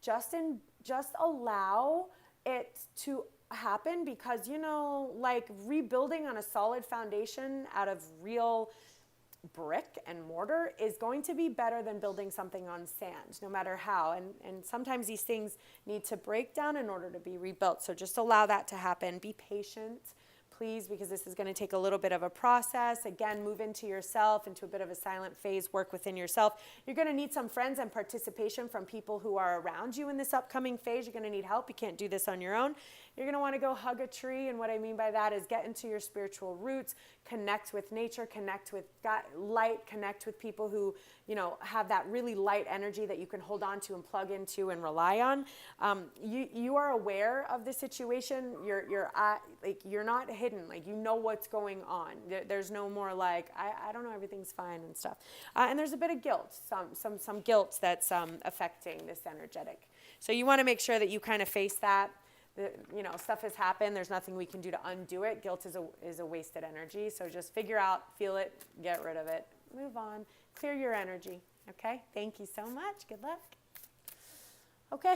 Just allow it to happen, because, like rebuilding on a solid foundation out of real brick and mortar is going to be better than building something on sand, no matter how. And sometimes these things need to break down in order to be rebuilt. So just allow that to happen. Be patient, please, because this is going to take a little bit of a process. Again, move into yourself, into a bit of a silent phase, work within yourself. You're going to need some friends and participation from people who are around you in this upcoming phase. You're going to need help. You can't do this on your own. You're going to want to go hug a tree, and what I mean by that is get into your spiritual roots, connect with nature, connect with God, light, connect with people who, have that really light energy that you can hold on to and plug into and rely on. You are aware of the situation. You're not hidden. Like, what's going on. There's no more like, I don't know, everything's fine and stuff. And there's a bit of guilt, some guilt that's affecting this energetic. So you want to make sure that you kind of face that. Stuff has happened. There's nothing we can do to undo it. Guilt is a wasted energy. So just figure out, feel it, get rid of it, move on, clear your energy. Okay? Thank you so much. Good luck. Okay.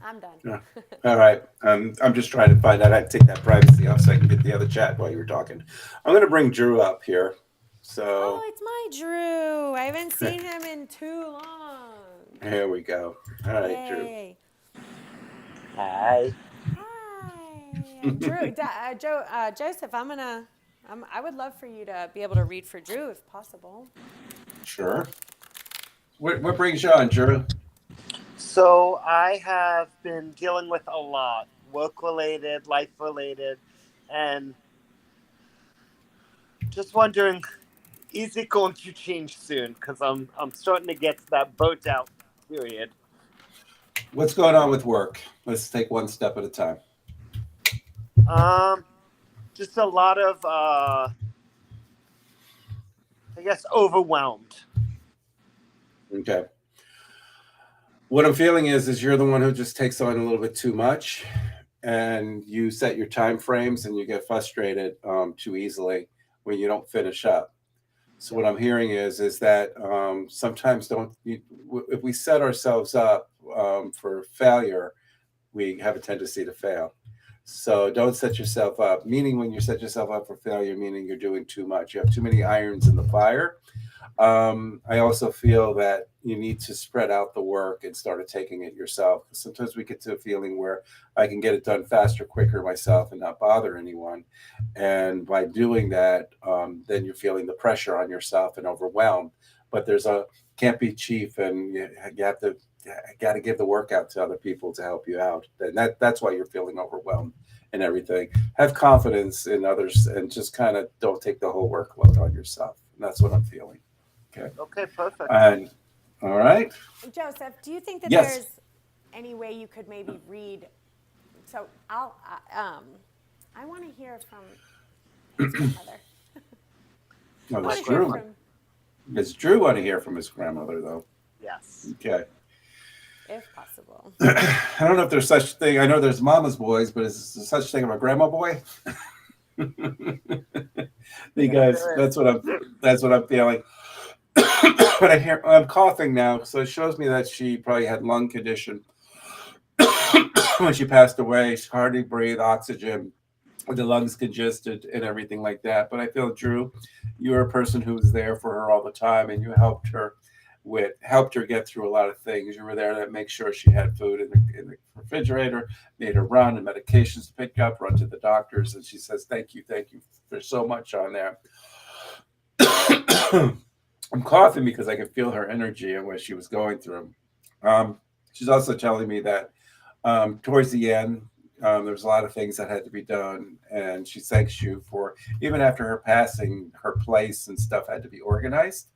I'm done. Yeah. All right. I'm just trying to find out how to take that privacy off so I can get the other chat while you were talking. I'm going to bring Drew up here. So. Oh, it's my Drew. I haven't seen him in too long. Here we go. All right, Yay. Drew. Hi. Hi. Drew, Joseph, I would love for you to be able to read for Drew if possible. Sure. What brings you on, Drew? So I have been dealing with a lot, work-related, life-related, and just wondering, is it going to change soon? Because I'm starting to get to that burnt out period. What's going on with work? Let's take one step at a time. Just a lot of, I guess, overwhelmed. Okay. What I'm feeling is you're the one who just takes on a little bit too much, and you set your time frames and you get frustrated too easily when you don't finish up. So what I'm hearing is that sometimes if we set ourselves up for failure, we have a tendency to fail. So don't set yourself up, meaning when you set yourself up for failure, meaning you're doing too much. You have too many irons in the fire. I also feel that you need to spread out the work and start taking it yourself. Sometimes we get to a feeling where I can get it done faster, quicker myself and not bother anyone. And by doing that, then you're feeling the pressure on yourself and overwhelmed. but there's a can't be chief, and you have to got to give the work out to other people to help you out. And that's why you're feeling overwhelmed and everything. Have confidence in others, and just kind of don't take the whole workload on yourself. And that's what I'm feeling. Okay. Okay, perfect. And all right. Joseph, do you think that Yes. there's any way you could maybe read? So I want to hear from his grandmother. No, I that's want to hear Drew. from, It's Drew want to hear from his grandmother, though. Yes. Okay. if possible. I don't know if there's such thing. I know there's mama's boys, but is there such thing of a grandma boy? Because that's what I'm feeling. But I'm coughing now, so it shows me that she probably had lung condition when she passed away. She hardly breathed oxygen, the lungs congested and everything like that. But I feel, Drew, you're a person who was there for her all the time, and you helped her get through a lot of things. You were there to make sure she had food in the refrigerator, made her run and medications to pick up, run to the doctors, and she says, thank you for so much on there. I'm coughing because I can feel her energy and what she was going through. She's also telling me that towards the end, there's a lot of things that had to be done, and she thanks you for, even after her passing, her place and stuff had to be organized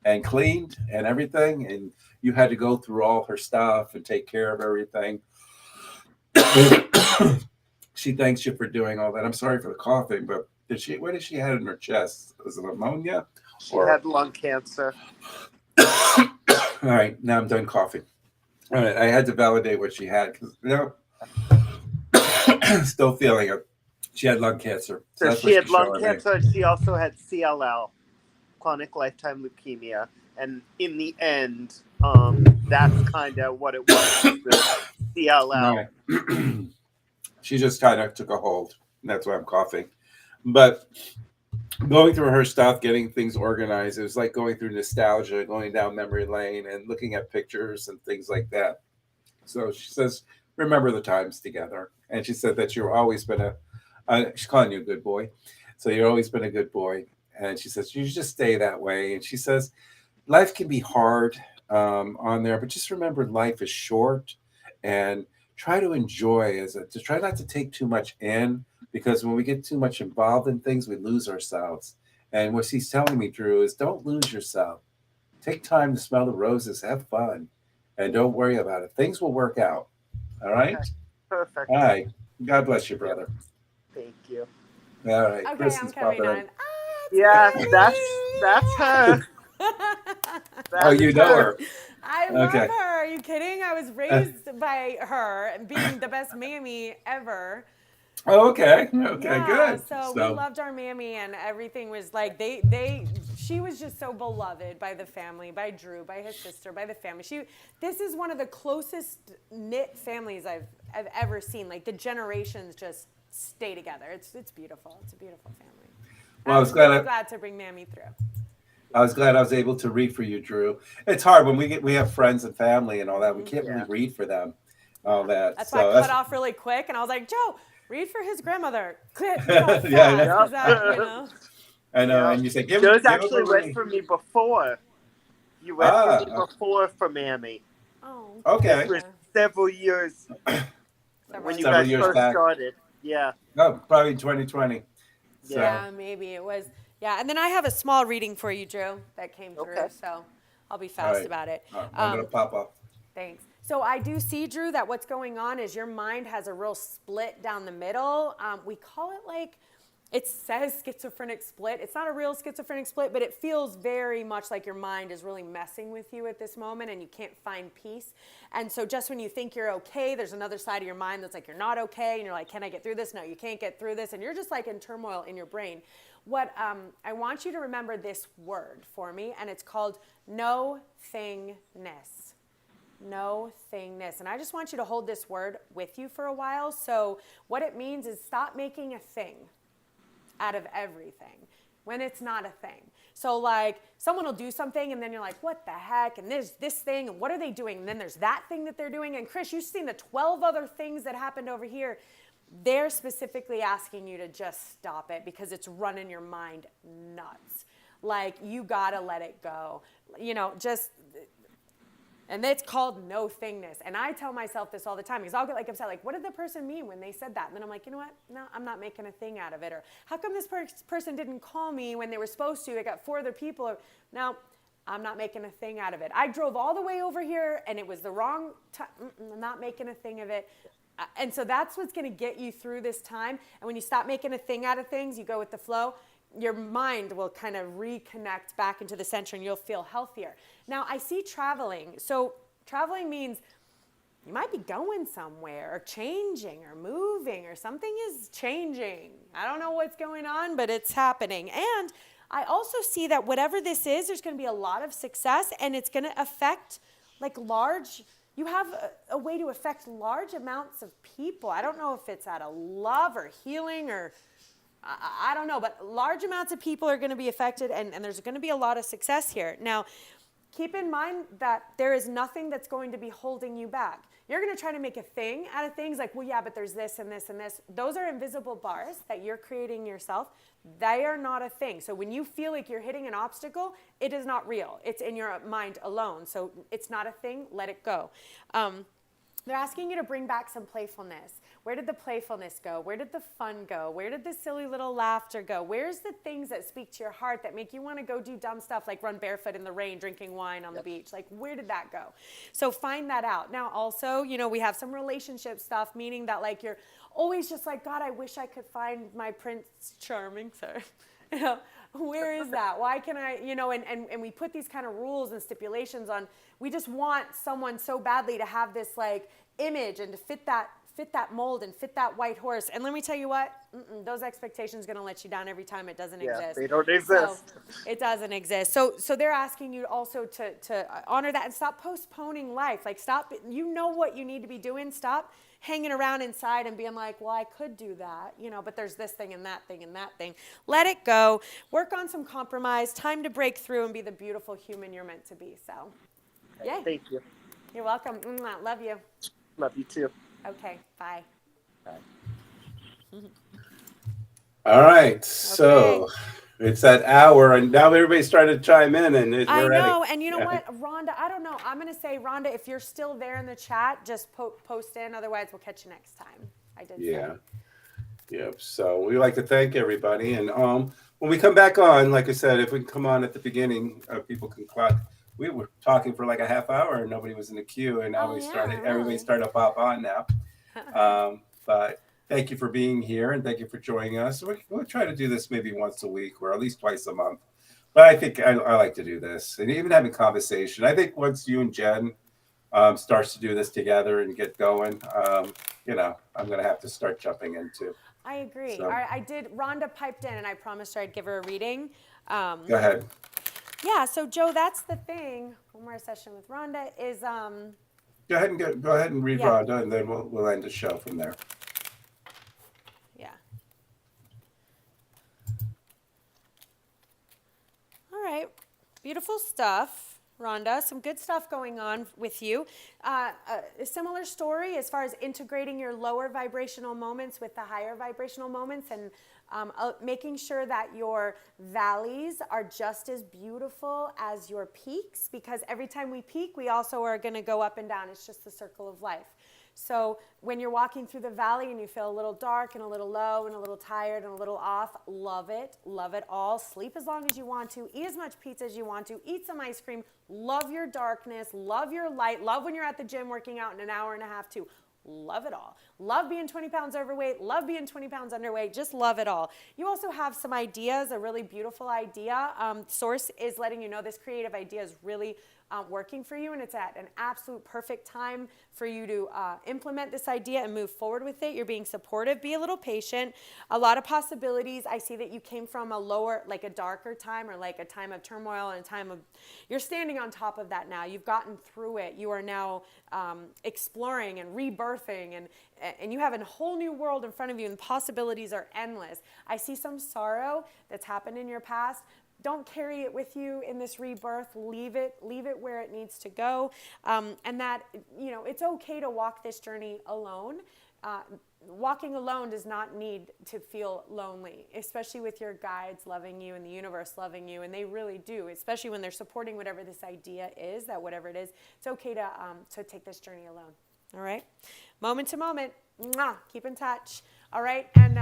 and cleaned and everything, and you had to go through all her stuff and take care of everything. She thanks you for doing all that. I'm sorry for the coughing, but what did she have in her chest? Was it pneumonia? She had lung cancer. All right, now I'm done coughing. All right, I had to validate what she had because still feeling it. She had lung cancer. So she had lung cancer, and she also had CLL, chronic lifetime leukemia. And in the end, that's kind of what it was, the CLL. Right. She just kind of took a hold. And that's why I'm coughing. But going through her stuff, getting things organized, it was like going through nostalgia, going down memory lane and looking at pictures and things like that. So she says, remember the times together. And she said that you've always been she's calling you a good boy. So you've always been a good boy. And she says, you just stay that way. And she says, life can be hard on there, but just remember life is short, and try to enjoy try not to take too much in, because when we get too much involved in things, we lose ourselves. And what she's telling me, Drew, is don't lose yourself. Take time to smell the roses, have fun, and don't worry about it. Things will work out. All right? Okay, perfect. All right. God bless you, brother. Thank you. All right. Okay, Kristen's I'm coming popping on. in. Yeah, that's her. Oh, you know her. I love Okay. her. Are you kidding? I was raised by her and being the best mammy ever. Oh, okay. Okay, Yeah, good. So we loved our mammy, and everything was like she was just so beloved by the family, by Drew, by his sister, by the family. This is one of the closest knit families I've ever seen. Like the generations just stay together. It's beautiful. It's a beautiful family. Well, I was glad to bring Mammy through. I was glad I was able to read for you, Drew. It's hard when we have friends and family and all that. We can't really read for them, all that. That's why I cut off really quick, and I was like, Joe, read for his grandmother. Fast, Yeah, I know. I know. And you say, Joe's actually read for me before. You read for me before for Mammy. Oh. Okay. For several years when you guys first started. Yeah. No, probably 2020. So. Yeah, maybe it was. Yeah, and then I have a small reading for you, Drew, that came through, so I'll be fast about it. I'm going to pop up. Thanks. So I do see, Drew, that what's going on is your mind has a real split down the middle. We call it it says schizophrenic split. It's not a real schizophrenic split, but it feels very much like your mind is really messing with you at this moment and you can't find peace. And so just when you think you're okay, there's another side of your mind that's like you're not okay, and you're like, can I get through this? No, you can't get through this. And you're just like in turmoil in your brain. What I want you to remember this word for me, and it's called no-thingness. No-thingness. And I just want you to hold this word with you for a while. So what it means is stop making a thing out of everything when it's not a thing. So like someone will do something and then you're like, what the heck? And there's this thing, and what are they doing? And then there's that thing that they're doing. And Chris, you've seen the 12 other things that happened over here. They're specifically asking you to just stop it because it's running your mind nuts. like, you gotta let it go. You know, and it's called no thingness. And I tell myself this all the time because I'll get like upset, like, what did the person mean when they said that? And then I'm like, you know what? No, I'm not making a thing out of it. Or how come this person didn't call me when they were supposed to? They got 4 other people. No, I'm not making a thing out of it. I drove all the way over here and it was the wrong time. I'm not making a thing of it. And so that's what's going to get you through this time. And when you stop making a thing out of things, you go with the flow, your mind will kind of reconnect back into the center and you'll feel healthier. Now, I see traveling. So traveling means you might be going somewhere or changing or moving or something is changing. I don't know what's going on, but it's happening. And I also see that whatever this is, there's going to be a lot of success and it's going to affect like you have a way to affect large amounts of people. I don't know if it's out of love or healing or I don't know, but large amounts of people are going to be affected and there's going to be a lot of success here. Now, keep in mind that there is nothing that's going to be holding you back. You're going to try to make a thing out of things like, well, yeah, but there's this and this and this. Those are invisible bars that you're creating yourself. They are not a thing. So when you feel like you're hitting an obstacle, it is not real. It's in your mind alone. So it's not a thing. Let it go. They're asking you to bring back some playfulness. Where did the playfulness go? Where did the fun go? Where did the silly little laughter go? Where's the things that speak to your heart that make you want to go do dumb stuff like run barefoot in the rain, drinking wine on the beach? Like, where did that go? So find that out. Now, also, you know, we have some relationship stuff, meaning that like you're always just like, God, I wish I could find my Prince Charming. Sorry. You know, where is that? Why can I, you know, and we put these kind of rules and stipulations on, we just want someone so badly to have this like image and to fit that mold and fit that white horse. And let me tell you what, those expectations are going to let you down every time. It doesn't exist. They don't exist. So it doesn't exist. So they're asking you also to honor that and stop postponing life. Like stop, you know what you need to be doing. Stop hanging around inside and being like, well, I could do that, you know, but there's this thing and that thing and that thing. Let it go. Work on some compromise. Time to break through and be the beautiful human you're meant to be. So, yay. Thank you. You're welcome. Love you. Love you too. Okay, bye. All right, so it's that hour, and now everybody's starting to chime in, and I we're know, ready. and you know what, Rhonda, I don't know. I'm going to say, Rhonda, if you're still there in the chat, just post in. Otherwise, we'll catch you next time. I did say. Yep. So we like to thank everybody, and when we come back on, like I said, if we can come on at the beginning, people can clock. We were talking for like a half hour and nobody was in the queue, and now everybody started to pop on now. But thank you for being here and thank you for joining us. We'll try to do this maybe once a week or at least twice a month. But I think I like to do this and even having conversation. I think once you and Jen starts to do this together and get going, you know, I'm going to have to start jumping into. I agree. So. All right, I did. Rhonda piped in and I promised her I'd give her a reading. Go ahead. Yeah, so Joe, that's the thing. One more session with Rhonda is Go ahead and read Rhonda, and then we'll end the show from there. Yeah. All right, beautiful stuff, Rhonda. Some good stuff going on with you. A similar story as far as integrating your lower vibrational moments with the higher vibrational moments and making sure that your valleys are just as beautiful as your peaks, because every time we peak, we also are going to go up and down. It's just the circle of life. So when you're walking through the valley and you feel a little dark and a little low and a little tired and a little off, love it all. Sleep as long as you want to, eat as much pizza as you want to, eat some ice cream, love your darkness, love your light, love when you're at the gym working out in an hour and a half too. Love it all. Love being 20 pounds overweight, love being 20 pounds underweight, just love it all. You also have some ideas, a really beautiful idea. Source is letting you know this creative idea is really working for you, and it's at an absolute perfect time for you to implement this idea and move forward with it. You're being supportive. Be a little patient. A lot of possibilities. I see that you came from a lower, like a darker time or like a time of turmoil and a time of, you're standing on top of that now. You've gotten through it. You are now exploring and rebirthing, and you have a whole new world in front of you, and possibilities are endless. I see some sorrow that's happened in your past. Don't carry it with you in this rebirth. Leave it where it needs to go. And that, you know, it's okay to walk this journey alone. walking alone does not need to feel lonely, especially with your guides loving you and the universe loving you, and they really do, especially when they're supporting whatever this idea is, that whatever it is, it's okay to take this journey alone. All right? Moment to moment. Mwah, keep in touch. All right? And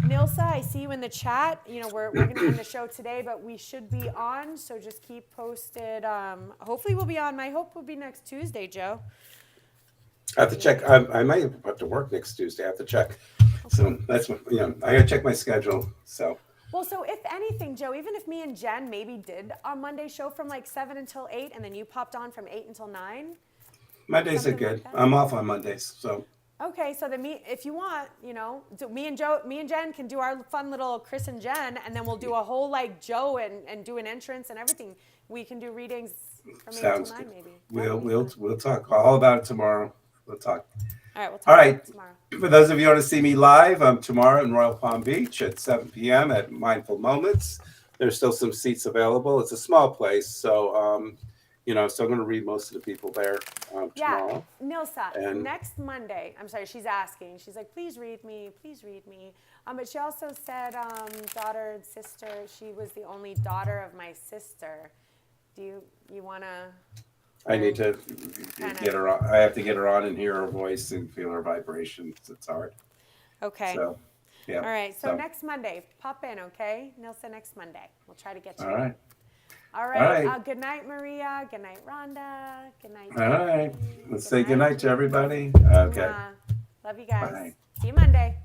Nilsa, I see you in the chat. You know, we're going to end the show today, but we should be on, so just keep posted. Hopefully we'll be on. My hope will be next Tuesday, Joe. I have to check. I might have to work next Tuesday. I have to check. Okay. So that's what, I got to check my schedule. So. Well, so if anything, Joe, even if me and Jen maybe did a Monday show from like 7 until 8, and then you popped on from 8 until 9. Mondays are good. Like I'm off on Mondays, so. Okay, so then if you want, me and Jen can do our fun little Chris and Jen, and then we'll do a whole like Joe and do an entrance and everything. We can do readings from 8 until 9 maybe. We'll talk all about it tomorrow. We'll talk. All right, we'll talk about it tomorrow. For those of you who want to see me live, I'm tomorrow in Royal Palm Beach at 7 p.m. at Mindful Moments. There's still some seats available. It's a small place, so so I'm going to read most of the people there tomorrow. Yeah, Nilsa, next Monday. I'm sorry, she's asking. She's like, please read me, please read me. But she also said, daughter and sister. She was the only daughter of my sister. Do you want to? I need to get her on. I have to get her on and hear her voice and feel her vibrations. It's hard. Okay. So, yeah. All right. So next Monday, pop in, okay? Nilsa, next Monday. We'll try to get you. All right. All right. Good night, Maria. Good night, Rhonda. Good night. All right. Let's say good night to everybody. Okay. Love you guys. Bye. See you Monday.